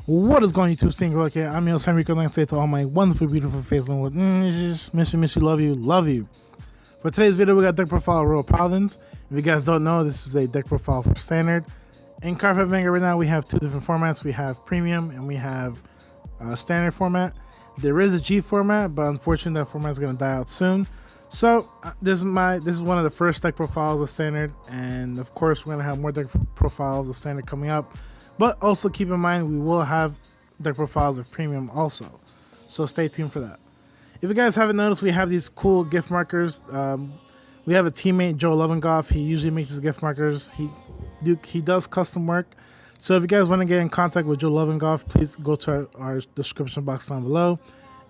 What is going YouTube Stinker? Okay, I'm your San Rico. Like I say to all my wonderful, beautiful face and miss you, love you. For today's video, we got deck profile Royal Paladins. If you guys don't know, this is a deck profile for standard. In Cardfight Vanguard right now, we have two different formats. We have premium and we have standard format. There is a G format, but unfortunately, that format is going to die out soon. So this is one of the first deck profiles of standard, and of course, we're going to have more deck profiles of standard coming up. But also keep in mind, we will have deck profiles of premium also. So stay tuned for that. If you guys haven't noticed, we have these cool gift markers. We have a teammate, Joe Lovengoff. He usually makes his gift markers. He does custom work. So if you guys want to get in contact with Joe Lovengoff, please go to our description box down below.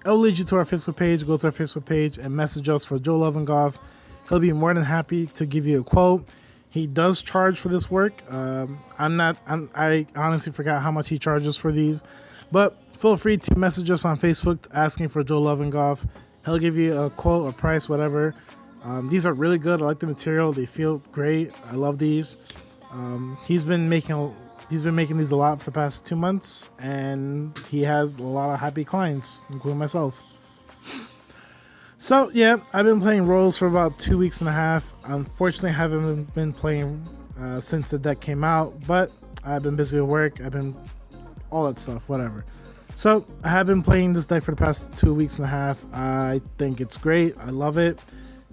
It will lead you to our Facebook page. Go to our Facebook page and message us for Joe Lovengoff. He'll be more than happy to give you a quote. He does charge for this work. I honestly forgot how much he charges for these, but feel free to message us on Facebook asking for Joe Lovengoff. He'll give you a quote, a price, whatever. These are really good. I like the material. They feel great. I love these. He's been making these a lot for the past 2 months, and he has a lot of happy clients, including myself. So yeah, I've been playing Royals for about 2 weeks and a half. Unfortunately, I haven't been playing since the deck came out, but I've been busy with work. I've been all that stuff, whatever. So I have been playing this deck for the past 2 weeks and a half. I think it's great. I love it.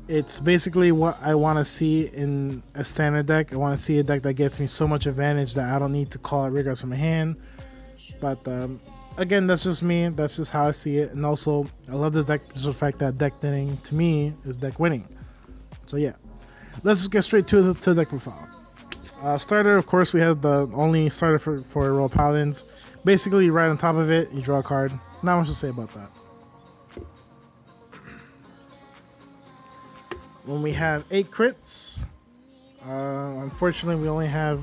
It's basically what I want to see in a standard deck. I want to see a deck that gets me so much advantage that I don't need to call out regards from my hand. But again, that's just me. That's just how I see it. And also, I love this deck just the fact that deck thinning to me is deck winning. So yeah, let's just get straight to the deck profile. Starter, of course, we have the only starter for Royal Paladins. Basically, right on top of it, you draw a card. Not much to say about that. When we have 8 crits, unfortunately, we only have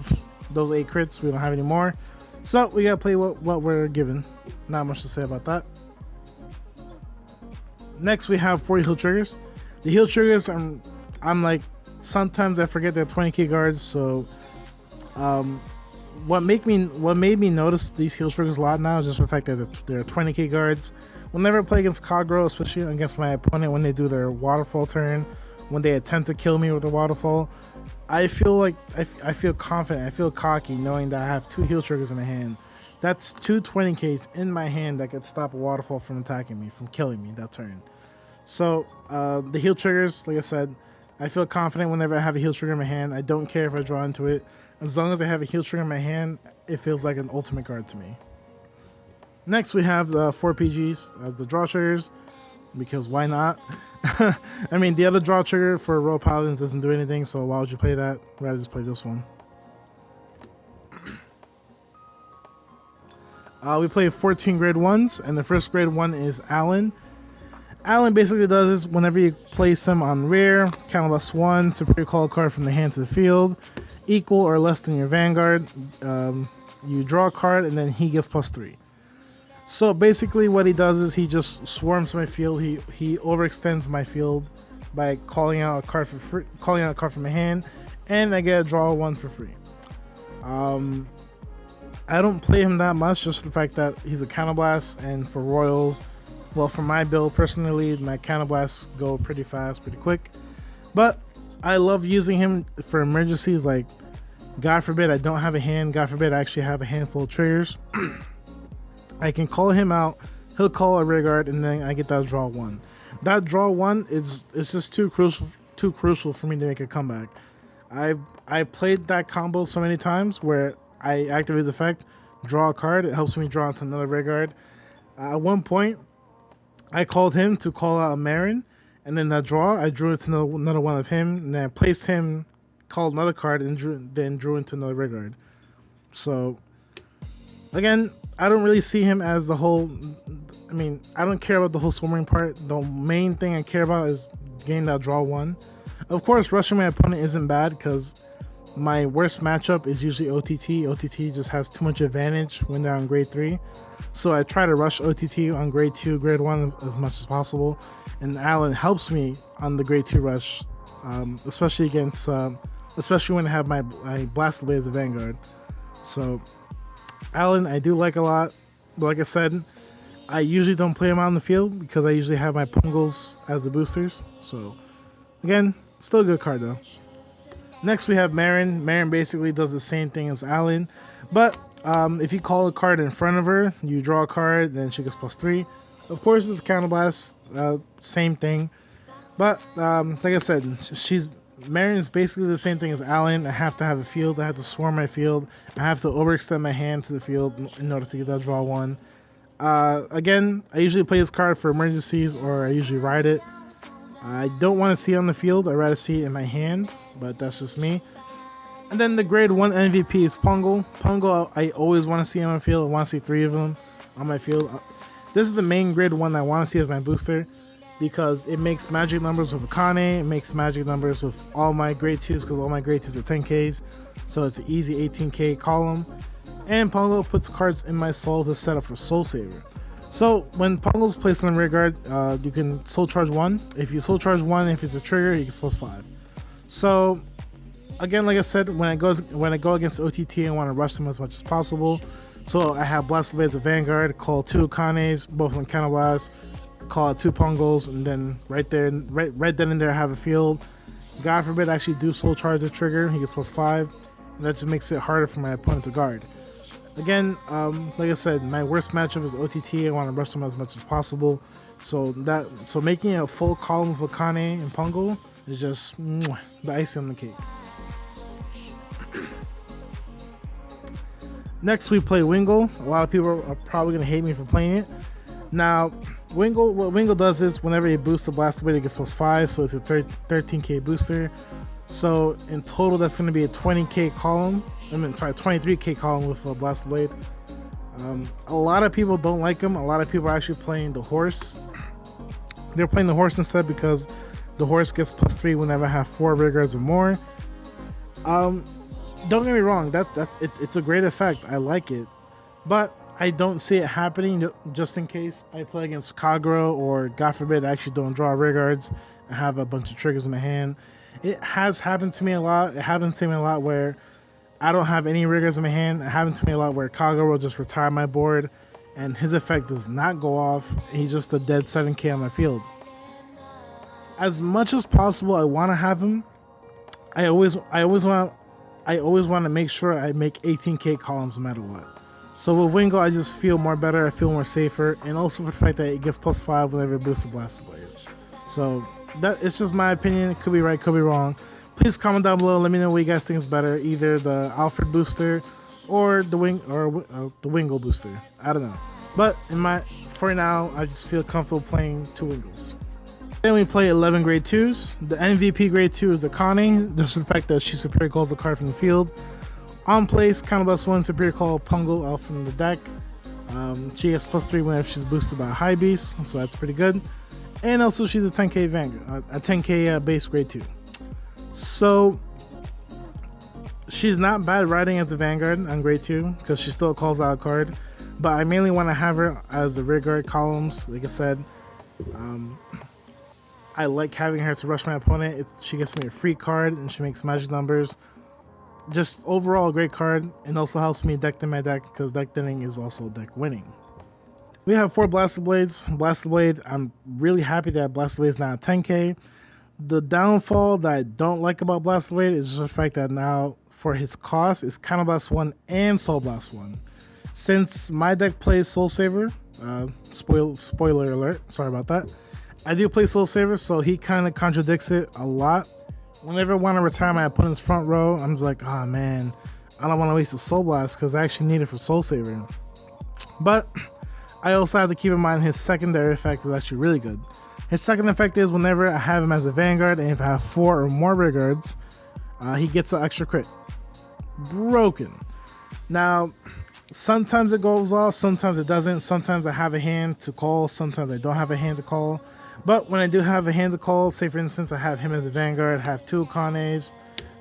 those 8 crits. We don't have any more. So we gotta play what we're given. Not much to say about that. Next, we have 40 heal triggers. The heal triggers, I'm like, sometimes I forget they're 20k guards. So what made me notice these heal triggers a lot now is just the fact that they're 20k guards. Whenever I play against Kagro, especially against my opponent, when they do their waterfall turn, when they attempt to kill me with a waterfall, I feel like I feel confident, I feel cocky knowing that I have 2 heal triggers in my hand. That's 2 20ks in my hand that could stop a waterfall from attacking me, from killing me that turn. So the heal triggers, like I said, I feel confident whenever I have a heal trigger in my hand. I don't care if I draw into it. As long as I have a heal trigger in my hand, it feels like an ultimate card to me. Next, we have the 4 PGs as the draw triggers, because why not? I mean, the other draw trigger for Royal Paladins doesn't do anything, so why would you play that? I'd rather just play this one. We play 14 grade 1s, and the first grade 1 is Alan. Alan basically does this whenever you place him on rare, count +1, superior call a card from the hand to the field, equal or less than your Vanguard. You draw a card, and then he gets +3. So basically what he does is he just swarms my field. He overextends my field by calling out a card for free, calling out a card from my hand, and I get a draw 1 for free. I don't play him that much, just for the fact that he's a counterblast, and for Royals, well, for my build personally, my counterblasts go pretty fast, pretty quick. But I love using him for emergencies, like God forbid I don't have a hand, God forbid I actually have a handful of triggers. I can call him out, he'll call a rear guard, and then I get that draw 1. That draw 1 is just too crucial for me to make a comeback. I played that combo so many times where I activate the effect, draw a card, it helps me draw into another rear guard. At one point, I called him to call out a Marin, and then that draw, I drew into another one of him, and then I placed him, called another card, and then drew into another rear guard. So, again, I don't really see him as the whole, I mean, I don't care about the whole swarming part. The main thing I care about is getting that draw 1. Of course, rushing my opponent isn't bad, because my worst matchup is usually OTT. OTT just has too much advantage when they're on grade 3. So I try to rush OTT on grade 2, grade 1 as much as possible. And Alan helps me on the grade 2 rush, especially against, especially when I have my Blast Blade as a Vanguard. So Alan, I do like a lot. But like I said, I usually don't play them out on the field because I usually have my Pungles as the boosters. So again, still a good card though. Next we have Marin. Marin basically does the same thing as Alan, but if you call a card in front of her, you draw a card, then she gets +3. Of course, it's a counterblast, same thing. But like I said, Marin is basically the same thing as Alan. I have to have a field. I have to swarm my field. I have to overextend my hand to the field in order to get that draw 1. Again, I usually play this card for emergencies, or I usually ride it. I don't want to see it on the field. I'd rather see it in my hand, but that's just me. And then the grade 1 MVP is Pungle. Pungle, I always want to see on my field. I want to see 3 of them on my field. This is the main grade 1 I want to see as my booster, because it makes magic numbers with Akane. It makes magic numbers with all my grade 2s, because all my grade 2s are 10Ks. So it's an easy 18K column. And Pungle puts cards in my soul to set up for Soul Saver. So when Pungle's placed on the rear guard, you can soul charge 1. If you soul charge 1, if it's a trigger, he gets +5. So again, like I said, when I go against OTT, I want to rush them as much as possible. So I have Blast Blade as a Vanguard, call 2 Akanes, both on counterblast, call out 2 Pungles, and then right then and there I have a field. God forbid I actually do soul charge the trigger, he gets +5. And that just makes it harder for my opponent to guard. Again, like I said, my worst matchup is OTT. I want to rush them as much as possible. So making a full column of Akane and Pungle is just the icing on the cake. Next we play Wingle. A lot of people are probably going to hate me for playing it. Now, what Wingle does is whenever you boost the Blast Blade, it gets +5, so it's a 13K booster. So in total, that's going to be a 20K column. 23K column with a Blast Blade. A lot of people don't like him. A lot of people are actually playing the horse. They're playing the horse instead because the horse gets +3 whenever I have 4 rear guards or more. Don't get me wrong, it's a great effect. I like it, but I don't see it happening just in case I play against Kagura, or God forbid I actually don't draw rear guards and have a bunch of triggers in my hand. It has happened to me a lot. It happens to me a lot where I don't have any riggers in my hand. It happened to me a lot where Kagura will just retire my board and his effect does not go off. He's just a dead 7K on my field. As much as possible, I want to have him. I always want to make sure I make 18K columns no matter what. So with Wingle, I just feel more better. I feel more safer, and also for the fact that it gets +5 whenever it boosts the Blast Blade. So it's just my opinion. It could be right, could be wrong. Please comment down below. Let me know what you guys think is better, either the Alfred booster or the Wingle booster. I don't know. But for now, I just feel comfortable playing 2 Wingles. Then we play 11 grade 2s. The MVP grade 2 is the Akane. Just the fact that she superior calls the card from the field. On place, counterblast 1, superior call Pungle out from the deck. She gets +3 whenever she's boosted by a high beast, so that's pretty good. And also she's a 10K Vanguard, a 10K base grade 2. So she's not bad riding as a Vanguard on grade 2 because she still calls out a card, but I mainly want to have her as the rear guard columns. Like I said, I like having her to rush my opponent. She gets me a free card and she makes magic numbers. Just overall a great card, and also helps me deck in my deck because deck thinning is also deck winning. We have 4 Blaster Blades. Blaster Blade, I'm really happy that Blaster Blade is not a 10K. The downfall that I don't like about Blast Blade is just the fact that now, for his cost, it's Counterblast 1 and Soul Blast 1. Since my deck plays Soul Saver, spoiler alert, sorry about that. I do play Soul Saver, so he kind of contradicts it a lot. Whenever I want to retire my opponent's front row, I'm just like, oh man, I don't want to waste a Soul Blast because I actually need it for Soul Saver. But I also have to keep in mind his secondary effect is actually really good. His second effect is whenever I have him as a Vanguard, and if I have 4 or more rear guards, he gets an extra crit. Broken. Now, sometimes it goes off, sometimes it doesn't. Sometimes I have a hand to call, sometimes I don't have a hand to call. But when I do have a hand to call, say for instance I have him as a Vanguard, have 2 Akanes,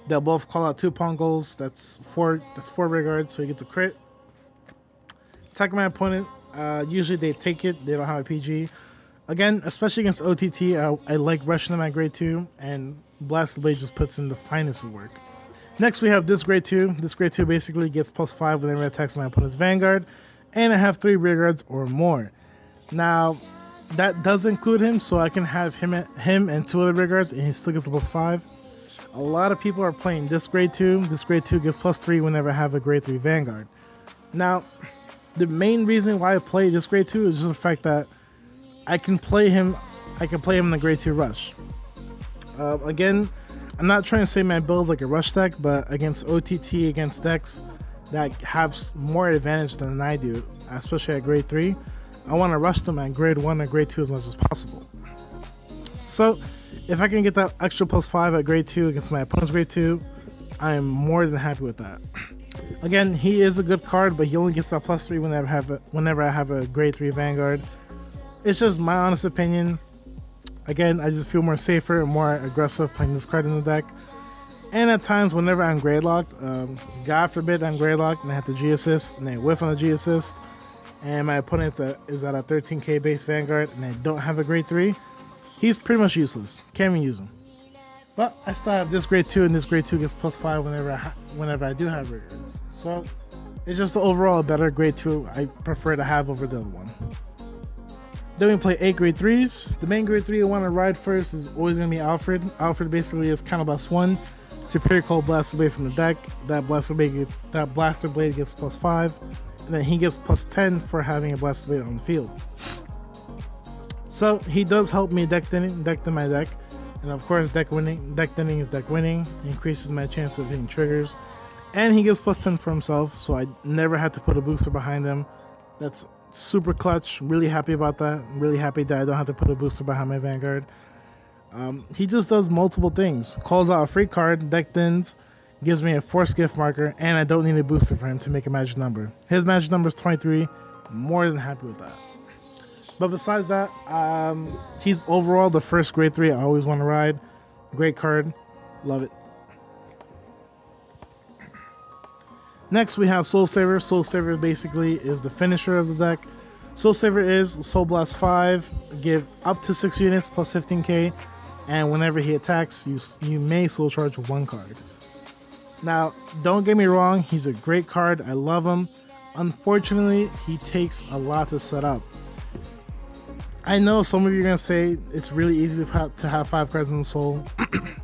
they'll both call out 2 Pungles, that's 4 rear guards, so he gets a crit. Attacking my opponent, usually they take it, they don't have a PG. Again, especially against OTT, I like rushing them at grade 2, and Blast Blade just puts in the finest of work. Next we have this grade 2. This grade 2 basically gets +5 whenever it attacks my opponent's Vanguard. and I have 3 rear guards or more. Now, that does include him, so I can have him and 2 other rear guards, and he still gets a +5. A lot of people are playing this grade 2. This grade 2 gets +3 whenever I have a grade 3 Vanguard. Now, the main reason why I play this grade 2 is just the fact that I can play him in the grade 2 rush. Again, I'm not trying to say my build like a rush deck, but against OTT, against decks that have more advantage than I do, especially at grade 3, I want to rush them at grade 1 or grade 2 as much as possible. So, if I can get that extra +5 at grade 2 against my opponent's grade 2, I am more than happy with that. Again, he is a good card, but he only gets that +3 whenever I have a grade 3 Vanguard. It's just my honest opinion. Again, I just feel more safer and more aggressive playing this card in the deck. And at times, whenever I'm Gradelocked, God forbid I'm Gradelocked and I have the G assist and I whiff on the G assist, and my opponent is at a 13k base Vanguard and I don't have a grade 3, he's pretty much useless. Can't even use him. But I still have this grade 2, and this grade 2 gets +5 whenever I do have rearguards. So it's just overall a better grade 2 I prefer to have over the other one. Then we play 8 grade 3s. The main grade 3 I want to ride first is always going to be Alfred. Alfred basically is kind of +1. Superior Cold Blaster Blade from the deck. That Blaster Blade gets +5. And then he gets +10 for having a Blaster Blade on the field. So he does help me deck thin my deck. And of course, deck thinning is deck winning. It increases my chance of hitting triggers. And he gets +10 for himself, so I never had to put a booster behind him. That's super clutch. Really happy about that. I'm really happy that I don't have to put a booster behind my Vanguard. He just does multiple things. Calls out a free card, deck thins, gives me a force gift marker, and I don't need a booster for him to make a magic number. His magic number is 23. I'm more than happy with that. But besides that, he's overall the first grade 3 I always want to ride. Great card. Love it. Next we have Soul Saver. Soul Saver basically is the finisher of the deck. Soul Saver is Soul Blast 5, give up to 6 units plus 15k, and whenever he attacks, you may Soul Charge 1 card. Now, don't get me wrong, he's a great card. I love him. Unfortunately, he takes a lot to set up. I know some of you are going to say it's really easy to have 5 cards in the Soul.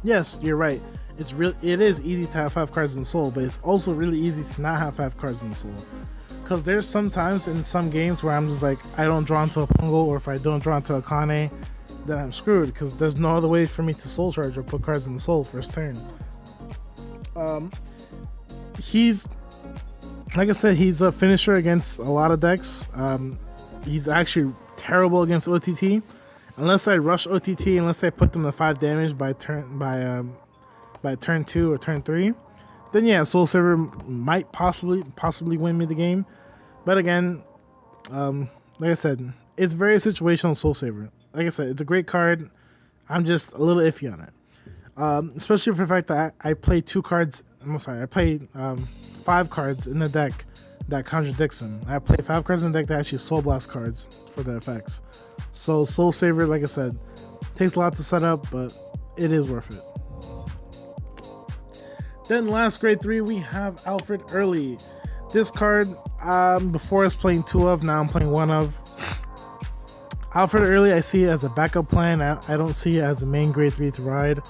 Yes, you're right. It is easy to have 5 cards in the Soul, but it's also really easy to not have 5 cards in the Soul. Because there's some times in some games where I'm just like, I don't draw into a Pungo, or if I don't draw into a Kane, then I'm screwed, because there's no other way for me to Soul Charge or put cards in the Soul first turn. He's, like I said, he's a finisher against a lot of decks. He's actually terrible against OTT. Unless I rush OTT, unless I put them to 5 damage by turn 2 or turn 3, then yeah, Soul Saver might possibly win me the game. But again, like I said, it's very situational. Soul Saver, like I said, it's a great card. I'm just a little iffy on it, especially for the fact that I play 2 cards. I play 5 cards in the deck that contradicts him. I play 5 cards in the deck that actually Soul Blast cards for the effects. So Soul Saver, like I said, takes a lot to set up, but it is worth it. Then last grade 3, we have Alfred Early. This card, before I was playing 2 of, now I'm playing 1 of. Alfred Early, I see it as a backup plan. I don't see it as a main grade 3 to ride.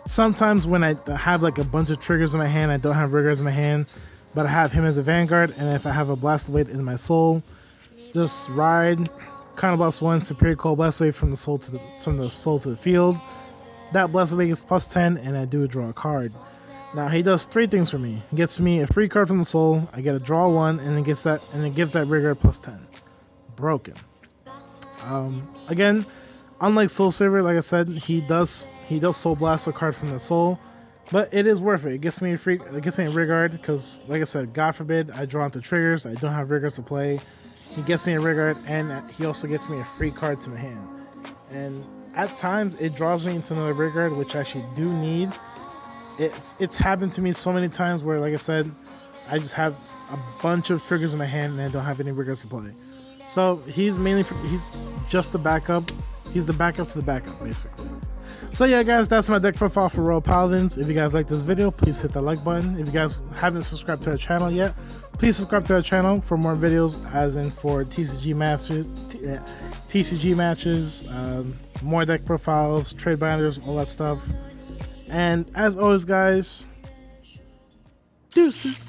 Sometimes when I have like a bunch of triggers in my hand, I don't have riggers in my hand, but I have him as a Vanguard, and if I have a Blast Blade in my Soul, just ride, Counterblast 1, Superior Cold Blast Blade from the Soul to the field. That Blast Blade is +10, and I do draw a card. Now he does 3 things for me. He gets me a free card from the Soul. I get to draw 1, and it gives that rigor +10. Broken. Again, unlike Soul Saver, like I said, he does Soul Blast a card from the Soul, but it is worth it. It gets me a Rigard, because like I said, God forbid I draw into triggers. I don't have Riggers to play. He gets me a Rigard, and he also gets me a free card to my hand. And at times, it draws me into another Rigard, which I actually do need. It's happened to me so many times where, like I said, I just have a bunch of triggers in my hand and I don't have any Riggars to play. So he's just the backup. He's the backup to the backup, basically. So yeah guys, that's my deck profile for Royal Paladins. If you guys like this video, please hit the like button. If you guys haven't subscribed to our channel yet, please subscribe to our channel for more videos, as in for TCG matches, more deck profiles, trade binders, all that stuff. And as always guys, deuces.